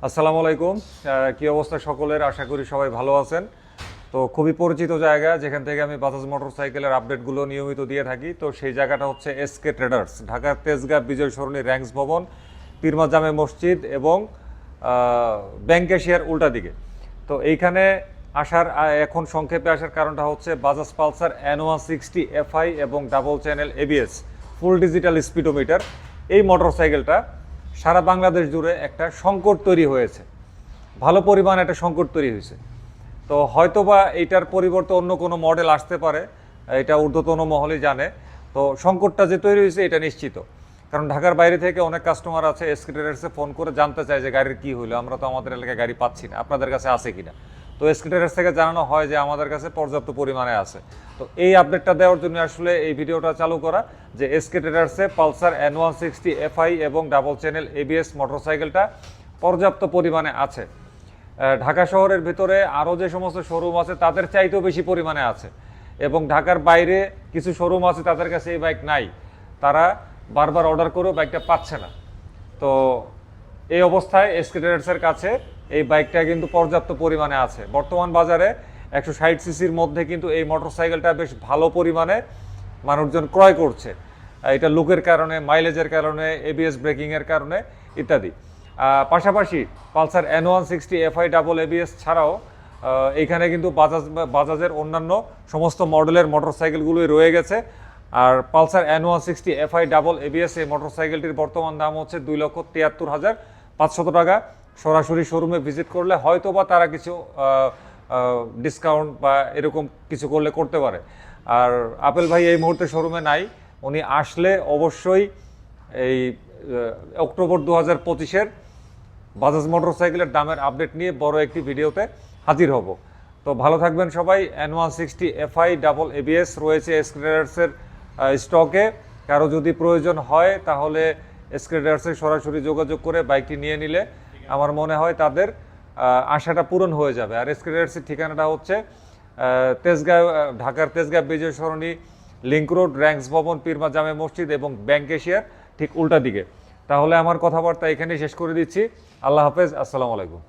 আসসালামু আলাইকুম। কি অবস্থা সকলের? আশা করি সবাই ভালো আছেন। তো খুবই পরিচিত জায়গা যেখান থেকে আমি বাজাজ মোটরসাইকেলের আপডেটগুলো নিয়মিত দিয়ে থাকি। তো সেই জায়গাটা হচ্ছে এসকে ট্রেডার্স, ঢাকার তেজগাঁ বিজয় সরণি র্যাঙ্কস ভবন, পীরমা জামে মসজিদ এবং ব্যাংক এশিয়ার উল্টা দিকে। তো এইখানে আসার এখন সংক্ষেপে আসার কারণটা হচ্ছে বাজাজ পালসার N160 FI এবং double channel ABS full digital speedometer. এই মোটরসাইকেলটা সারা বাংলাদেশ জুড়ে একটা সংকট তৈরি হয়েছে, ভালো পরিমাণ একটা সংকট তৈরি হয়েছে। তো হয়তোবা এইটার পরিবর্তে অন্য কোনো মডেল আসতে পারে, এটা ঊর্ধ্বতন মহলই জানে। তো সংকটটা যে তৈরি হয়েছে এটা নিশ্চিত, কারণ ঢাকার বাইরে থেকে অনেক কাস্টমার আছে এসকে ট্রেডার্সে ফোন করে জানতে চায় যে গাড়ির কী হইলো, আমরা তো আমাদের এলাকায় গাড়ি পাচ্ছি না, আপনাদের কাছে আছে কিনা। তো এসকে ট্রেডার্স থেকে জানানো হয় যে আমাদের কাছে পর্যাপ্ত পরিমাণে আছে। তো এই আপডেটটা দেওয়ার জন্য আসলে এই ভিডিওটা চালু করা, যে এসকে ট্রেডার্সে পালসার N160 FI এবং ডাবল চ্যানেল ABS মোটরসাইকেলটা পর্যাপ্ত পরিমাণে আছে। ঢাকা শহরের ভিতরে আরও যে সমস্ত শোরুম আছে তাদের চাইতেও বেশি পরিমাণে আছে, এবং ঢাকার বাইরে কিছু শোরুম আছে তাদের কাছে এই বাইক নাই, তারা বারবার অর্ডার করেও বাইকটা পাচ্ছে না। তো এই অবস্থায় এসকে ট্রেডার্সের কাছে এই বাইকটা কিন্তু পর্যাপ্ত পরিমাণে আছে। বর্তমান বাজারে 160 সিসির মধ্যে কিন্তু এই মোটরসাইকেলটা বেশ ভালো পরিমাণে মানুষজন ক্রয় করছে। এটা লুকের কারণে, মাইলেজের কারণে, ABS ব্রেকিংয়ের কারণে ইত্যাদি। পাশাপাশি Pulsar N160 FI double ABS ছাড়াও এইখানে কিন্তু বাজাজের অন্যান্য সমস্ত মডেলের মোটরসাইকেলগুলোই রয়ে গেছে। আর Pulsar N160 FI double ABS এই মোটরসাইকেলটির বর্তমান দাম হচ্ছে 2,73,500 টাকা। সরাসরি শোরুমে ভিজিট করলে হয়তো বা তারা কিছু ডিসকাউন্ট বা এরকম কিছু করলে করতে পারে। আর আপেল ভাই এই মুহূর্তে শোরুমে নাই, উনি আসলে অবশ্যই এই অক্টোবর 2025-এর বাজাজ মোটরসাইকেলের দামের আপডেট নিয়ে বড় একটি ভিডিওতে হাজির হব। তো ভালো থাকবেন সবাই। N160 FI ডাবল ABS রয়েছে এসকে ট্রেডার্সের স্টকে। কারো যদি প্রয়োজন হয় তাহলে এসকে ট্রেডার্সে সরাসরি যোগাযোগ করে বাইকটি নিয়ে নিলে আমার মনে হয় তাদের আশাটা পূরণ হয়ে যাবে। আর এসকে ট্রেডার্সের ঠিকানাটা হচ্ছে তেজগাঁ, ঢাকার তেজগাঁ বিজয় সরণি, লিংক রোড, র্যাঙ্কস ভবন, পীরমা জামে মসজিদ এবং ব্যাংক এশিয়ার ঠিক উল্টা দিকে। তাহলে আমার কথাবার্তা এখানেই শেষ করে দিচ্ছি। আল্লাহ হাফেজ, আসসালামু আলাইকুম।